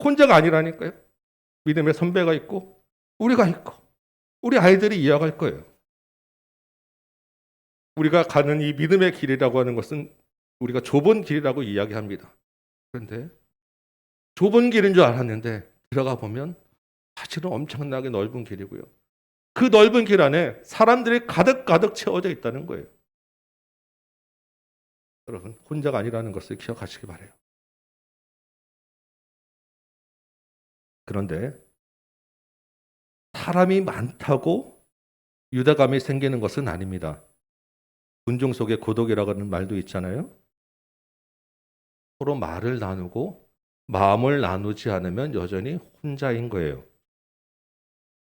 혼자가 아니라니까요. 믿음의 선배가 있고, 우리가 있고, 우리 아이들이 이어갈 거예요. 우리가 가는 이 믿음의 길이라고 하는 것은 우리가 좁은 길이라고 이야기합니다. 그런데 좁은 길인 줄 알았는데 들어가 보면 사실은 엄청나게 넓은 길이고요. 그 넓은 길 안에 사람들이 가득 채워져 있다는 거예요. 여러분, 혼자가 아니라는 것을 기억하시기 바라요. 그런데 사람이 많다고 유대감이 생기는 것은 아닙니다. 군중 속에 고독이라고 하는 말도 있잖아요. 서로 말을 나누고 마음을 나누지 않으면 여전히 혼자인 거예요.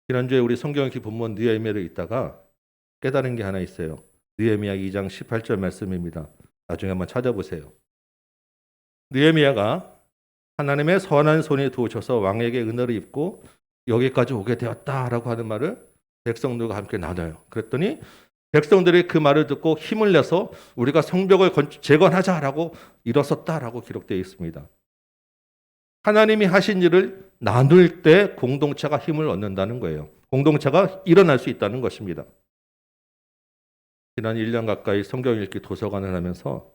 지난주에 우리 성경 읽기 본문 느헤미야를 읽다가 깨달은 게 하나 있어요. 느헤미야 2장 18절 말씀입니다. 나중에 한번 찾아보세요. 느헤미야가 하나님의 선한 손이 도우셔서 왕에게 은혜를 입고 여기까지 오게 되었다라고 하는 말을 백성들과 함께 나눠요. 그랬더니 백성들이 그 말을 듣고 힘을 내서 우리가 성벽을 재건하자라고 일어섰다라고 기록되어 있습니다. 하나님이 하신 일을 나눌 때 공동체가 힘을 얻는다는 거예요. 공동체가 일어날 수 있다는 것입니다. 지난 1년 가까이 성경 읽기 도서관을 하면서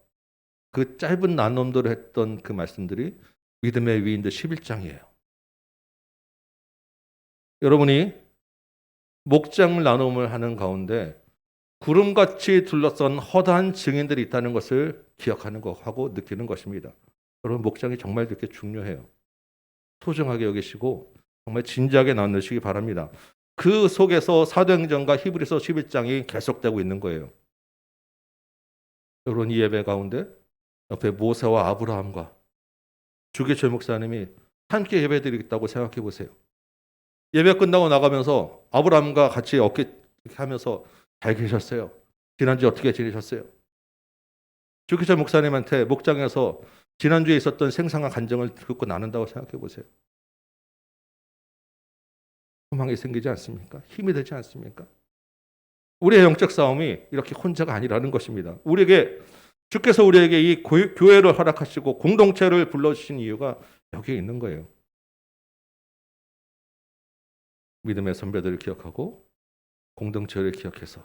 그 짧은 나눔들을 했던 그 말씀들이 믿음의 위인들 11장이에요. 여러분이 목장 나눔을 하는 가운데 구름같이 둘러싼 허다한 증인들이 있다는 것을 기억하는 것하고 느끼는 것입니다. 여러분, 목장이 정말 그렇게 중요해요. 소중하게 여기시고 정말 진지하게 나누시기 바랍니다. 그 속에서 사도행전과 히브리서 11장이 계속되고 있는 거예요. 여러분, 이 예배 가운데 옆에 모세와 아브라함과 주기철 목사님이 함께 예배드리겠다고 생각해 보세요. 예배 끝나고 나가면서 아브라함과 같이 어깨 이렇게 하면서 잘 계셨어요. 지난주 어떻게 지내셨어요? 주기철 목사님한테 목장에서 지난주에 있었던 생생한 간증을 듣고 나눈다고 생각해 보세요. 소망이 생기지 않습니까? 힘이 되지 않습니까? 우리의 영적 싸움이 이렇게 혼자가 아니라는 것입니다. 주께서 우리에게 이 교회를 허락하시고 공동체를 불러주신 이유가 여기에 있는 거예요. 믿음의 선배들을 기억하고 공동체를 기억해서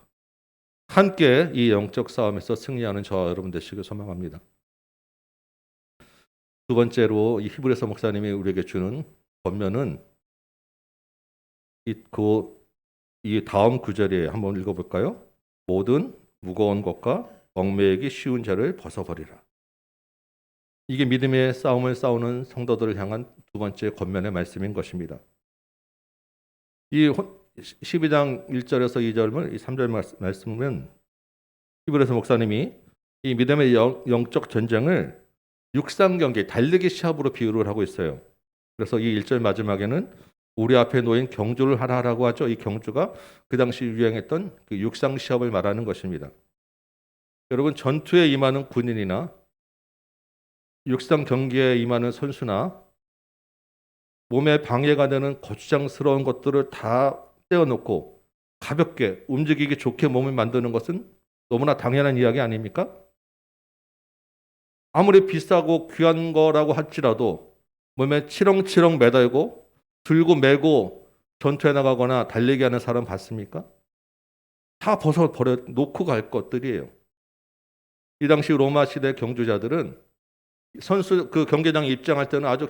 함께 이 영적 싸움에서 승리하는 저와 여러분 되시길 소망합니다. 두 번째로 이 히브리서 목사님이 우리에게 주는 권면은 이 다음 구절에 한번 읽어볼까요? 모든 무거운 것과 얽매이기 쉬운 자를 벗어버리라. 이게 믿음의 싸움을 싸우는 성도들을 향한 두 번째 권면의 말씀인 것입니다. 이 12장 1절에서 2절, 3절 말씀은 히브리서 목사님이 이 믿음의 영적 전쟁을 육상 경기, 달리기 시합으로 비유를 하고 있어요. 그래서 이 1절 마지막에는 우리 앞에 놓인 경주를 하라라고 하죠. 이 경주가 그 당시 유행했던 그 육상 시합을 말하는 것입니다. 여러분, 전투에 임하는 군인이나 육상 경기에 임하는 선수나 몸에 방해가 되는 거추장스러운 것들을 다 떼어놓고 가볍게 움직이기 좋게 몸을 만드는 것은 너무나 당연한 이야기 아닙니까? 아무리 비싸고 귀한 거라고 할지라도 몸에 치렁치렁 매달고 들고 메고 전투에 나가거나 달리기 하는 사람 봤습니까? 다 벗어버려 놓고 갈 것들이에요. 이 당시 로마 시대 경주자들은 선수 그 경기장에 입장할 때는 아주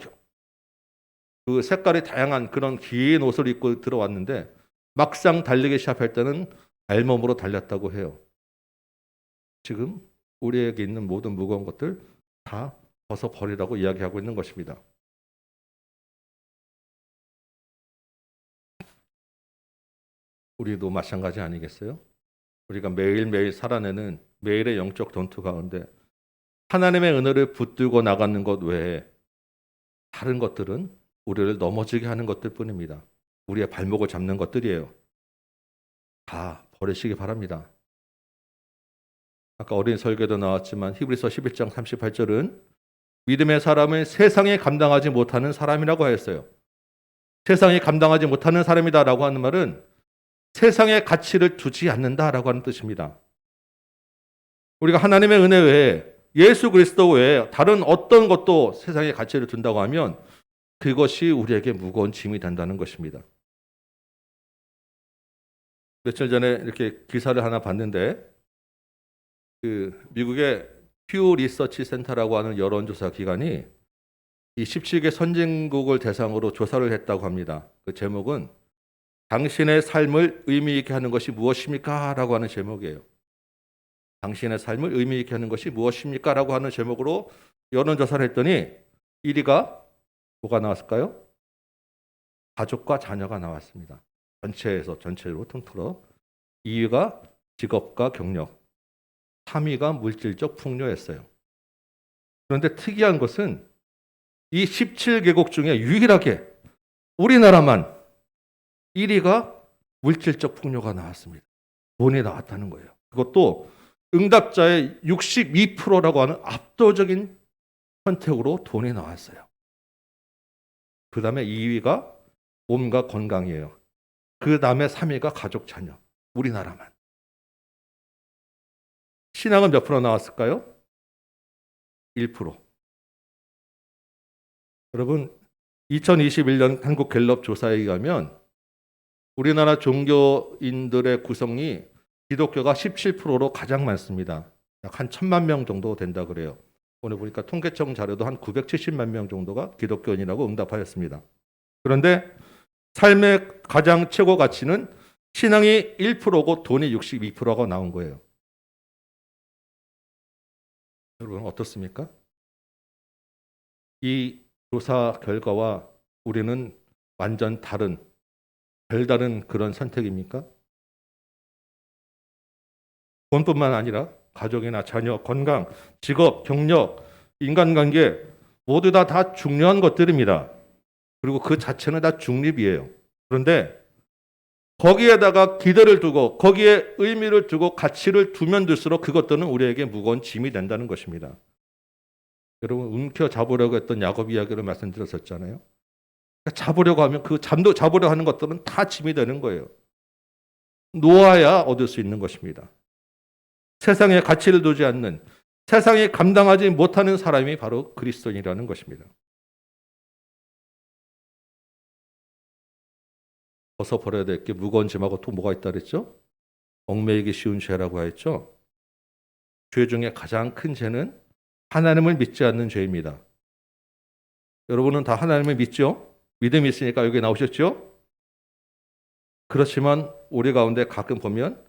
그 색깔이 다양한 그런 긴 옷을 입고 들어왔는데 막상 달리기 시합할 때는 알몸으로 달렸다고 해요. 지금 우리에게 있는 모든 무거운 것들 다 벗어버리라고 이야기하고 있는 것입니다. 우리도 마찬가지 아니겠어요? 우리가 매일매일 살아내는 매일의 영적 전투 가운데 하나님의 은혜를 붙들고 나가는 것 외에 다른 것들은 우리를 넘어지게 하는 것들 뿐입니다. 우리의 발목을 잡는 것들이에요. 다 버리시기 바랍니다. 아까 어린 설교도 나왔지만 히브리서 11장 38절은 믿음의 사람은 세상에 감당하지 못하는 사람이라고 하였어요. 세상에 감당하지 못하는 사람이다라고 하는 말은 세상의 가치를 두지 않는다라고 하는 뜻입니다. 우리가 하나님의 은혜 외에 예수 그리스도 외에 다른 어떤 것도 세상의 가치를 둔다고 하면 그것이 우리에게 무거운 짐이 된다는 것입니다. 며칠 전에 이렇게 기사를 하나 봤는데 그 미국의 퓨 리서치 센터라고 하는 여론조사 기관이 이 17개 선진국을 대상으로 조사를 했다고 합니다. 그 제목은 당신의 삶을 의미 있게 하는 것이 무엇입니까? 라고 하는 제목이에요. 당신의 삶을 의미 있게 하는 것이 무엇입니까? 라고 하는 제목으로 여론조사를 했더니 1위가 뭐가 나왔을까요? 가족과 자녀가 나왔습니다. 전체로 통틀어. 2위가 직업과 경력, 3위가 물질적 풍요였어요. 그런데 특이한 것은 이 17개국 중에 유일하게 우리나라만 1위가 물질적 풍요가 나왔습니다. 돈이 나왔다는 거예요. 그것도 응답자의 62%라고 하는 압도적인 선택으로 돈이 나왔어요. 그 다음에 2위가 몸과 건강이에요. 그 다음에 3위가 가족, 자녀. 우리나라만. 신앙은 몇 프로 나왔을까요? 1%. 여러분, 2021년 한국 갤럽 조사에 의하면 우리나라 종교인들의 구성이 기독교가 17%로 가장 많습니다. 약 한 1,000만 명 정도 된다 그래요. 오늘 보니까 통계청 자료도 한 970만 명 정도가 기독교인이라고 응답하였습니다. 그런데 삶의 가장 최고 가치는 신앙이 1%고 돈이 62%가 나온 거예요. 여러분 어떻습니까? 이 조사 결과와 우리는 완전 다른, 별다른 그런 선택입니까? 돈뿐만 아니라 가족이나 자녀, 건강, 직업, 경력, 인간관계 모두 다 중요한 것들입니다. 그리고 그 자체는 다 중립이에요. 그런데 거기에다가 기대를 두고 거기에 의미를 두고 가치를 두면 둘수록 그것들은 우리에게 무거운 짐이 된다는 것입니다. 여러분 움켜 잡으려고 했던 야곱 이야기를 말씀드렸었잖아요. 잡으려고 하면 그 잠도 잡으려 하는 것들은 다 짐이 되는 거예요. 놓아야 얻을 수 있는 것입니다. 세상에 가치를 두지 않는, 세상이 감당하지 못하는 사람이 바로 그리스도인이라는 것입니다. 벗어버려야 될 게 무거운 짐하고 또 뭐가 있다 그랬죠? 얽매이기 쉬운 죄라고 하였죠. 죄 중에 가장 큰 죄는 하나님을 믿지 않는 죄입니다. 여러분은 다 하나님을 믿죠? 믿음이 있으니까 여기 나오셨죠? 그렇지만 우리 가운데 가끔 보면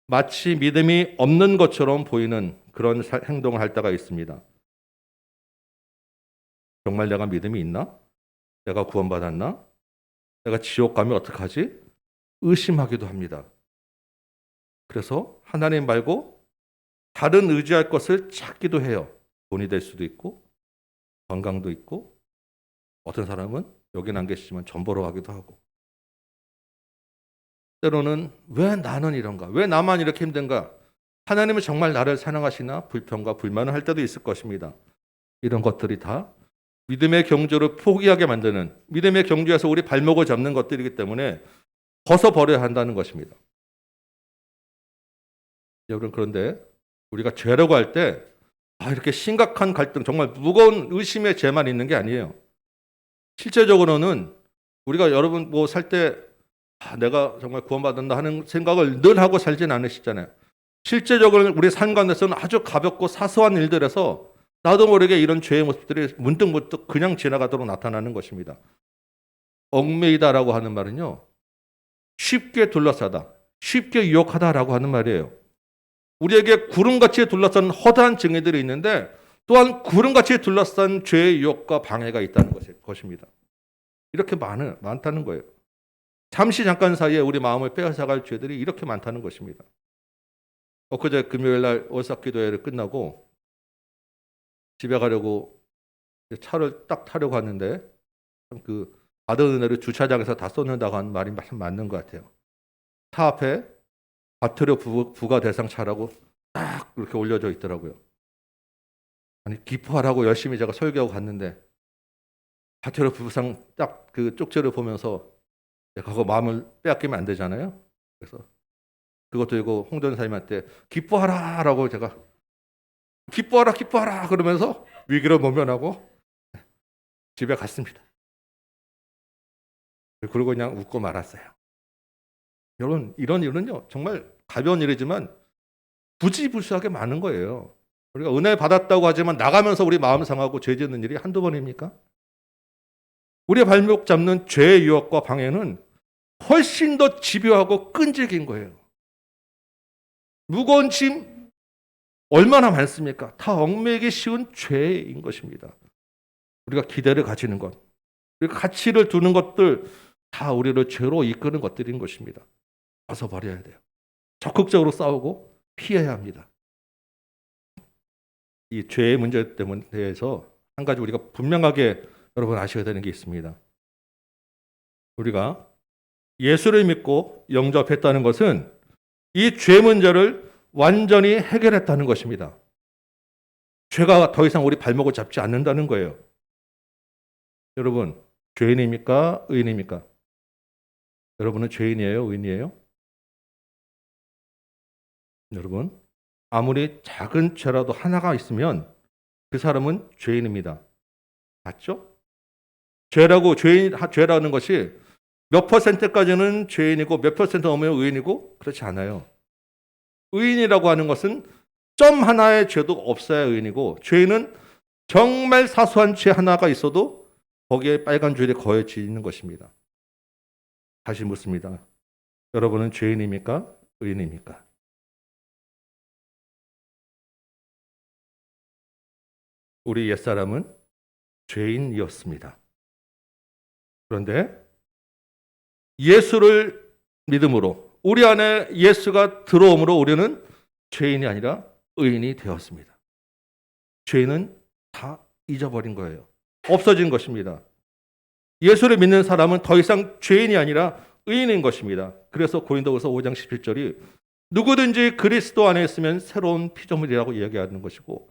마치 믿음이 없는 것처럼 보이는 그런 행동을 할 때가 있습니다. 정말 내가 믿음이 있나? 내가 구원받았나? 내가 지옥 가면 어떡하지? 의심하기도 합니다. 그래서 하나님 말고 다른 의지할 것을 찾기도 해요. 돈이 될 수도 있고 건강도 있고 어떤 사람은 여기는 안 계시지만 전 보러 가기도 하고 때로는 왜 나는 이런가? 왜 나만 이렇게 힘든가? 하나님은 정말 나를 사랑하시나? 불평과 불만을 할 때도 있을 것입니다. 이런 것들이 다 믿음의 경주를 포기하게 만드는, 믿음의 경주에서 우리 발목을 잡는 것들이기 때문에 벗어버려야 한다는 것입니다. 여러분 그런데 우리가 죄라고 할 때 이렇게 심각한 갈등, 정말 무거운 의심의 죄만 있는 게 아니에요. 실제적으로는 우리가 여러분 뭐 살 때 내가 정말 구원받았나 하는 생각을 늘 하고 살진 않으시잖아요. 실제적으로 우리 삶 가운데서는 아주 가볍고 사소한 일들에서 나도 모르게 이런 죄의 모습들이 문득문득 그냥 지나가도록 나타나는 것입니다. 얽매이다라고 하는 말은요. 쉽게 둘러싸다, 쉽게 유혹하다라고 하는 말이에요. 우리에게 구름같이 둘러싼 허다한 증거들이 있는데 또한 구름같이 둘러싼 죄의 유혹과 방해가 있다는 것입니다. 이렇게 많다는 거예요. 잠시 잠깐 사이에 우리 마음을 빼앗아갈 죄들이 이렇게 많다는 것입니다. 엊그제 금요일 날 월삭기도회를 끝나고 집에 가려고 차를 딱 타려고 하는데 그 받은 은혜를 주차장에서 다 쏟는다고 하는 말이 맞는 것 같아요. 차 앞에 과태료 부과 대상 차라고 딱 이렇게 올려져 있더라고요. 아니 기뻐하라고 열심히 제가 설교하고 갔는데 과태료 부상 딱 그 쪽지를 보면서 그거 마음을 빼앗기면 안 되잖아요. 그래서 그것도 이거 홍 전사님한테 기뻐하라라고 제가 기뻐하라 그러면서 위기를 모면하고 집에 갔습니다. 그리고 그냥 웃고 말았어요. 여러분 이런 일은요 정말 가벼운 일이지만 부지불수하게 많은 거예요. 우리가 은혜 받았다고 하지만 나가면서 우리 마음 상하고 죄 짓는 일이 한두 번입니까? 우리의 발목 잡는 죄의 유혹과 방해는 훨씬 더 집요하고 끈질긴 거예요. 무거운 짐 얼마나 많습니까? 다 얽매이기 쉬운 죄인 것입니다. 우리가 기대를 가지는 것, 우리가 가치를 두는 것들 다 우리를 죄로 이끄는 것들인 것입니다. 벗어버려야 돼요. 적극적으로 싸우고 피해야 합니다. 이 죄의 문제 때문에 대해서 한 가지 우리가 분명하게 여러분 아셔야 되는 게 있습니다. 우리가 예수를 믿고 영접했다는 것은 이 죄 문제를 완전히 해결했다는 것입니다. 죄가 더 이상 우리 발목을 잡지 않는다는 거예요. 여러분, 죄인입니까? 의인입니까? 여러분은 죄인이에요? 의인이에요? 여러분, 아무리 작은 죄라도 하나가 있으면 그 사람은 죄인입니다. 맞죠? 죄라는 것이 몇 퍼센트까지는 죄인이고 몇 퍼센트 넘으면 의인이고 그렇지 않아요. 의인이라고 하는 것은 점 하나의 죄도 없어야 의인이고 죄인은 정말 사소한 죄 하나가 있어도 거기에 빨간 줄이 거해지는 것입니다. 다시 묻습니다. 여러분은 죄인입니까? 의인입니까? 우리 옛사람은 죄인이었습니다. 그런데 예수를 믿음으로 우리 안에 예수가 들어옴으로 우리는 죄인이 아니라 의인이 되었습니다. 죄인은 다 잊어버린 거예요. 없어진 것입니다. 예수를 믿는 사람은 더 이상 죄인이 아니라 의인인 것입니다. 그래서 고린도후서 5장 17절이 누구든지 그리스도 안에 있으면 새로운 피조물이라고 이야기하는 것이고,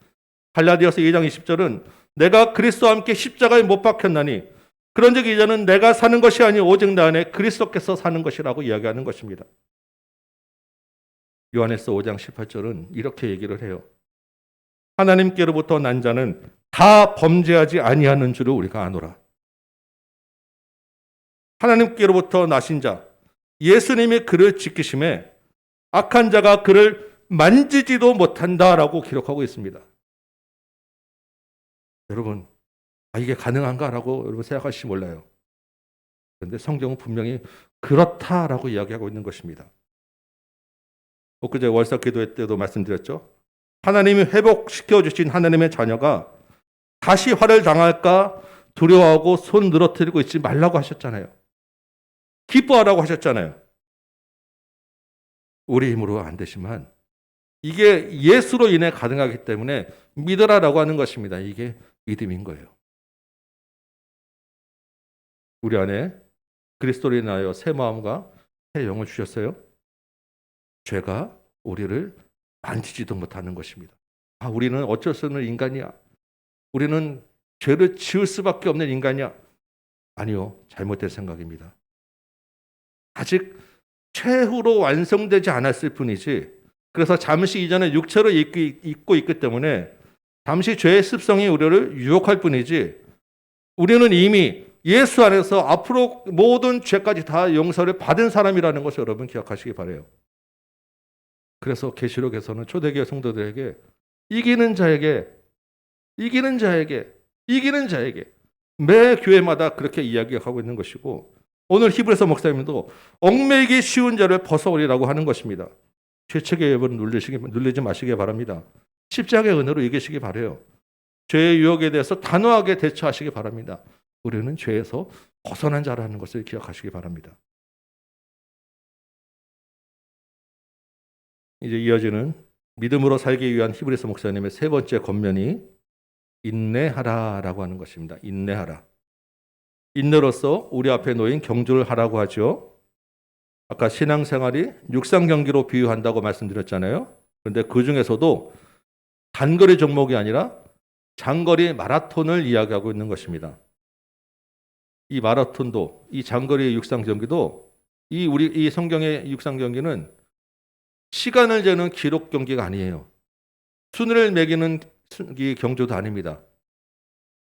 갈라디아서 2장 20절은 내가 그리스도와 함께 십자가에 못 박혔나니 그런즉 이제는 내가 사는 것이 아니 오직 나 안에 그리스도께서 사는 것이라고 이야기하는 것입니다. 요한에서 5장 18절은 이렇게 얘기를 해요. 하나님께로부터 난 자는 다 범죄하지 아니하는 줄을 우리가 아노라. 하나님께로부터 나신 자, 예수님이 그를 지키심에 악한 자가 그를 만지지도 못한다라고 기록하고 있습니다. 여러분, 이게 가능한가라고 여러분 생각하실지 몰라요. 그런데 성경은 분명히 그렇다라고 이야기하고 있는 것입니다. 엊그제 월사 기도회 때도 말씀드렸죠. 하나님이 회복시켜 주신 하나님의 자녀가 다시 화를 당할까 두려워하고 손 늘어뜨리고 있지 말라고 하셨잖아요. 기뻐하라고 하셨잖아요. 우리 힘으로 안 되지만 이게 예수로 인해 가능하기 때문에 믿으라라고 하는 것입니다. 이게 믿음인 거예요. 우리 안에 그리스도로 인하여 새 마음과 새 영을 주셨어요. 죄가 우리를 만지지도 못하는 것입니다. 우리는 어쩔 수 없는 인간이야. 우리는 죄를 지을 수밖에 없는 인간이야. 아니요, 잘못된 생각입니다. 아직 최후로 완성되지 않았을 뿐이지, 그래서 잠시 이전에 육체로 입고 있기 때문에 잠시 죄의 습성이 우리를 유혹할 뿐이지, 우리는 이미 예수 안에서 앞으로 모든 죄까지 다 용서를 받은 사람이라는 것을 여러분 기억하시기 바라요. 그래서 계시록에서는 초대교회 성도들에게 이기는 자에게 매 교회마다 그렇게 이야기하고 있는 것이고, 오늘 히브리서 목사님도 얽매이기 쉬운 자를 벗어오리라고 하는 것입니다. 죄책의 여부를 눌리지 마시기 바랍니다. 십자가의 은혜로 이기시기 바라요. 죄의 유혹에 대해서 단호하게 대처하시기 바랍니다. 우리는 죄에서 벗어난 자라는 것을 기억하시기 바랍니다. 이제 이어지는 믿음으로 살기 위한 히브리서 목사님의 세 번째 권면이 인내하라라고 하는 것입니다. 인내하라. 인내로서 우리 앞에 놓인 경주를 하라고 하죠. 아까 신앙생활이 육상 경기로 비유한다고 말씀드렸잖아요. 그런데 그 중에서도 단거리 종목이 아니라 장거리 마라톤을 이야기하고 있는 것입니다. 이 마라톤도, 이 장거리 육상 경기도, 이 성경의 육상 경기는 시간을 재는 기록 경기가 아니에요. 순위를 매기는 경주도 아닙니다.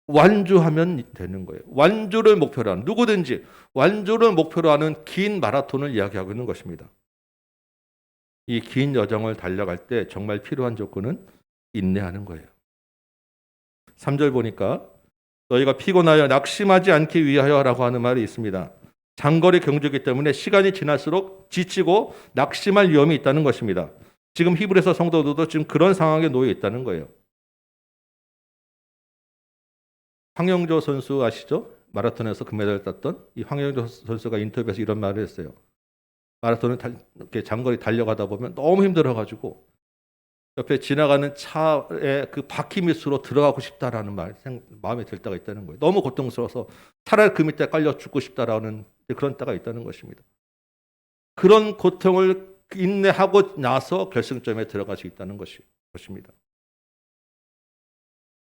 완주하면 되는 거예요. 완주를 목표로 하는, 누구든지 완주를 목표로 하는 긴 마라톤을 이야기하고 있는 것입니다. 이 긴 여정을 달려갈 때 정말 필요한 조건은 인내하는 거예요. 3절 보니까 너희가 피곤하여 낙심하지 않기 위하여라고 하는 말이 있습니다. 장거리 경주이기 때문에 시간이 지날수록 지치고 낙심할 위험이 있다는 것입니다. 지금 히브리서 성도들도 지금 그런 상황에 놓여 있다는 거예요. 황영조 선수 아시죠? 마라톤에서 금메달을 땄던 이 황영조 선수가 인터뷰에서 이런 말을 했어요. 마라톤을 이렇게 장거리 달려가다 보면 너무 힘들어가지고 옆에 지나가는 차의 그 바퀴 밑으로 들어가고 싶다라는 마음이 들 때가 있다는 거예요. 너무 고통스러워서 차라리 그 밑에 깔려 죽고 싶다라는 그런 때가 있다는 것입니다. 그런 고통을 인내하고 나서 결승점에 들어갈 수 있다는 것입니다.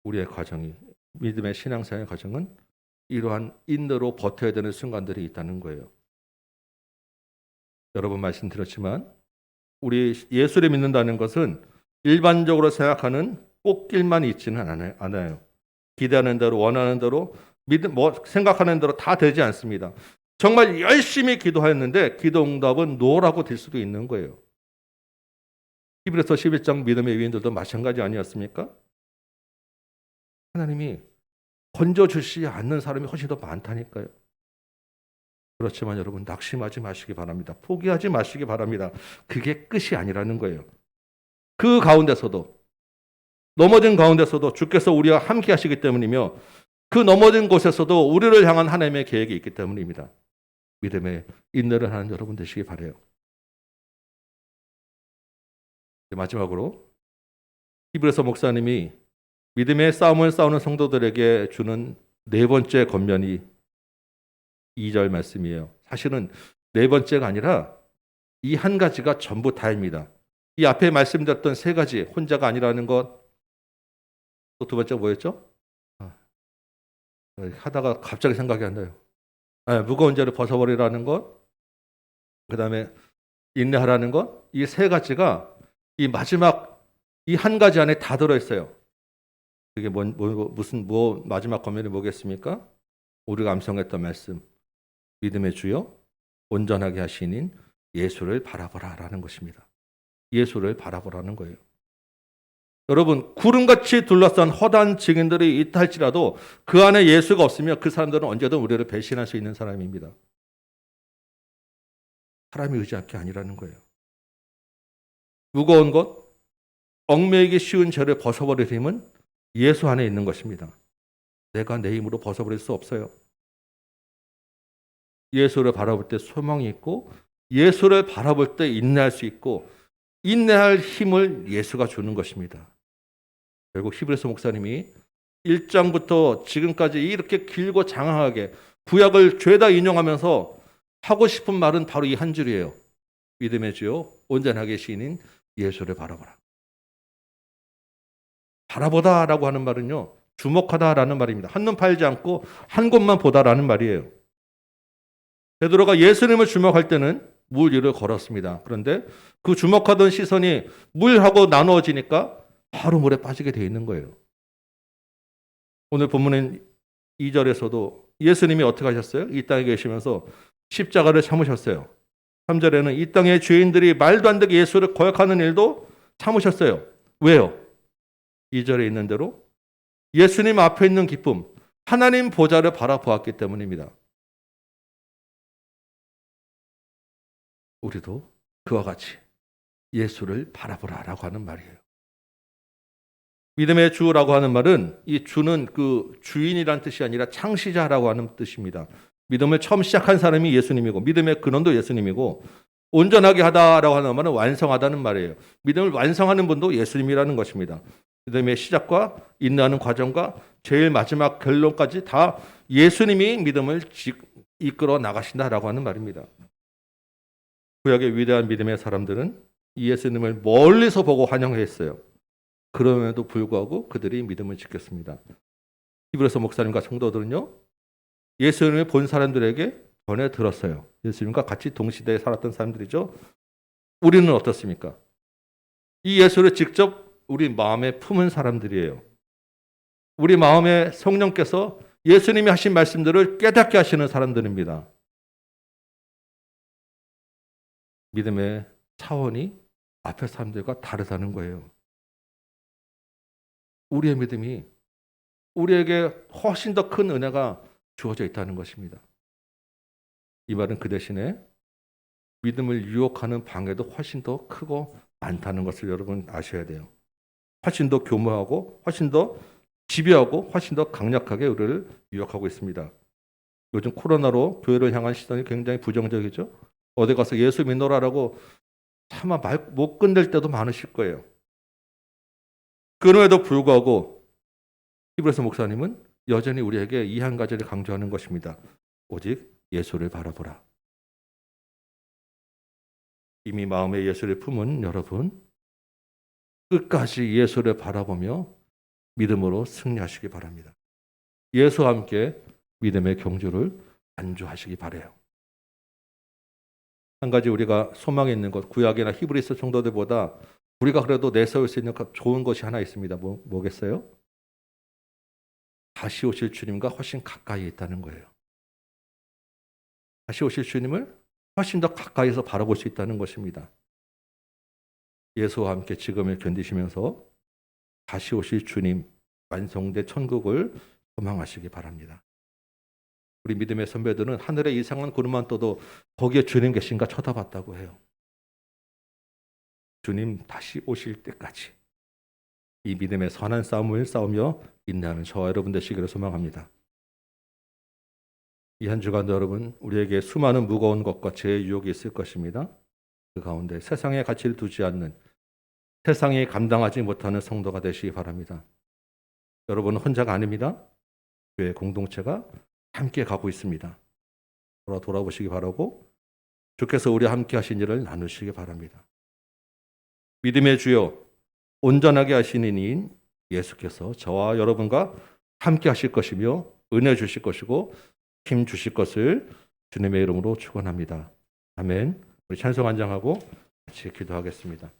우리의 과정이, 믿음의 신앙생활의 과정은 이러한 인내로 버텨야 되는 순간들이 있다는 거예요. 여러 번 말씀드렸지만 우리 예수를 믿는다는 것은 일반적으로 생각하는 꽃길만 있지는 않아요. 기대하는 대로, 원하는 대로, 생각하는 대로 다 되지 않습니다. 정말 열심히 기도했는데 기도 응답은 노라고 될 수도 있는 거예요. 히브리서 11장 믿음의 위인들도 마찬가지 아니었습니까? 하나님이 건져주시지 않는 사람이 훨씬 더 많다니까요. 그렇지만 여러분, 낙심하지 마시기 바랍니다. 포기하지 마시기 바랍니다. 그게 끝이 아니라는 거예요. 그 가운데서도, 넘어진 가운데서도 주께서 우리와 함께 하시기 때문이며, 그 넘어진 곳에서도 우리를 향한 하나님의 계획이 있기 때문입니다. 믿음의 인내를 하는 여러분 되시기 바라요. 마지막으로 히브리서 목사님이 믿음의 싸움을 싸우는 성도들에게 주는 네 번째 권면이 2절 말씀이에요. 사실은 네 번째가 아니라 이 한 가지가 전부 다입니다. 이 앞에 말씀드렸던 세 가지, 혼자가 아니라는 것, 또 두 번째가 뭐였죠? 하다가 갑자기 생각이 안 나요. 무거운 죄를 벗어버리라는 것, 그 다음에 인내하라는 것, 이 세 가지가 이 마지막 이 한 가지 안에 다 들어있어요. 그게 마지막 권면이 뭐겠습니까? 우리가 암송했던 말씀, 믿음의 주요 온전하게 하시는 예수를 바라보라라는 것입니다. 예수를 바라보라는 거예요. 여러분, 구름같이 둘러싼 허다한 증인들이 있다 할지라도 그 안에 예수가 없으면 그 사람들은 언제든 우리를 배신할 수 있는 사람입니다. 사람이 의지할 게 아니라는 거예요. 무거운 것, 얽매이기 쉬운 죄를 벗어버릴 힘은 예수 안에 있는 것입니다. 내가 내 힘으로 벗어버릴 수 없어요. 예수를 바라볼 때 소망이 있고, 예수를 바라볼 때 인내할 수 있고, 인내할 힘을 예수가 주는 것입니다. 결국 히브리서 목사님이 1장부터 지금까지 이렇게 길고 장황하게 구약을 죄다 인용하면서 하고 싶은 말은 바로 이 한 줄이에요. 믿음의 주요 온전하게 시인인 예수를 바라보라. 바라보다라고 하는 말은요, 주목하다라는 말입니다. 한눈 팔지 않고 한 곳만 보다라는 말이에요. 베드로가 예수님을 주목할 때는 물 위를 걸었습니다. 그런데 그 주목하던 시선이 물하고 나누어지니까 바로 물에 빠지게 되어 있는 거예요. 오늘 본문인 2절에서도 예수님이 어떻게 하셨어요? 이 땅에 계시면서 십자가를 참으셨어요. 3절에는 이 땅의 죄인들이 말도 안 되게 예수를 거역하는 일도 참으셨어요. 왜요? 2절에 있는 대로 예수님 앞에 있는 기쁨, 하나님 보좌를 바라보았기 때문입니다. 우리도 그와 같이 예수를 바라보라라고 하는 말이에요. 믿음의 주라고 하는 말은 이 주는 그 주인이란 뜻이 아니라 창시자라고 하는 뜻입니다. 믿음을 처음 시작한 사람이 예수님이고 믿음의 근원도 예수님이고 온전하게 하다라고 하는 말은 완성하다는 말이에요. 믿음을 완성하는 분도 예수님이라는 것입니다. 믿음의 시작과 인내하는 과정과 제일 마지막 결론까지 다 예수님이 믿음을 이끌어 나가신다라고 하는 말입니다. 구약의 위대한 믿음의 사람들은 이 예수님을 멀리서 보고 환영했어요. 그럼에도 불구하고 그들이 믿음을 지켰습니다. 히브리서 목사님과 성도들은요, 예수님을 본 사람들에게 전해 들었어요. 예수님과 같이 동시대에 살았던 사람들이죠. 우리는 어떻습니까? 이 예수를 직접 우리 마음에 품은 사람들이에요. 우리 마음에 성령께서 예수님이 하신 말씀들을 깨닫게 하시는 사람들입니다. 믿음의 차원이 앞에 사람들과 다르다는 거예요. 우리의 믿음이 우리에게 훨씬 더 큰 은혜가 주어져 있다는 것입니다. 이 말은 그 대신에 믿음을 유혹하는 방해도 훨씬 더 크고 많다는 것을 여러분 아셔야 돼요. 훨씬 더 교묘하고 훨씬 더 집요하고 훨씬 더 강력하게 우리를 유혹하고 있습니다. 요즘 코로나로 교회를 향한 시선이 굉장히 부정적이죠. 어디 가서 예수 믿노라라고 차마 말 못 끝낼 때도 많으실 거예요. 그럼에도 불구하고 히브리서 목사님은 여전히 우리에게 이 한 가지를 강조하는 것입니다. 오직 예수를 바라보라. 이미 마음에 예수를 품은 여러분, 끝까지 예수를 바라보며 믿음으로 승리하시기 바랍니다. 예수와 함께 믿음의 경주를 안주하시기 바라요. 한 가지 우리가 소망이 있는 것, 구약이나 히브리서 성도들보다 우리가 그래도 내세울 수 있는 좋은 것이 하나 있습니다. 뭐겠어요? 다시 오실 주님과 훨씬 가까이 있다는 거예요. 다시 오실 주님을 훨씬 더 가까이서 바라볼 수 있다는 것입니다. 예수와 함께 지금을 견디시면서 다시 오실 주님, 완성된 천국을 소망하시기 바랍니다. 우리 믿음의 선배들은 하늘에 이상한 구름만 떠도 거기에 주님 계신가 쳐다봤다고 해요. 주님 다시 오실 때까지 이 믿음의 선한 싸움을 싸우며 인내하는 저와 여러분 되시기를 소망합니다. 이 한 주간도 여러분, 우리에게 수많은 무거운 것과 죄의 유혹이 있을 것입니다. 그 가운데 세상의 가치를 두지 않는, 세상이 감당하지 못하는 성도가 되시기 바랍니다. 여러분은 혼자가 아닙니다. 교회 공동체가 함께 가고 있습니다. 돌아보시기 바라고 주께서 우리와 함께 하신 일을 나누시기 바랍니다. 믿음의 주여 온전하게 하시는 이인 예수께서 저와 여러분과 함께 하실 것이며 은혜 주실 것이고 힘 주실 것을 주님의 이름으로 축원합니다. 아멘. 우리 찬송 한장하고 같이 기도하겠습니다.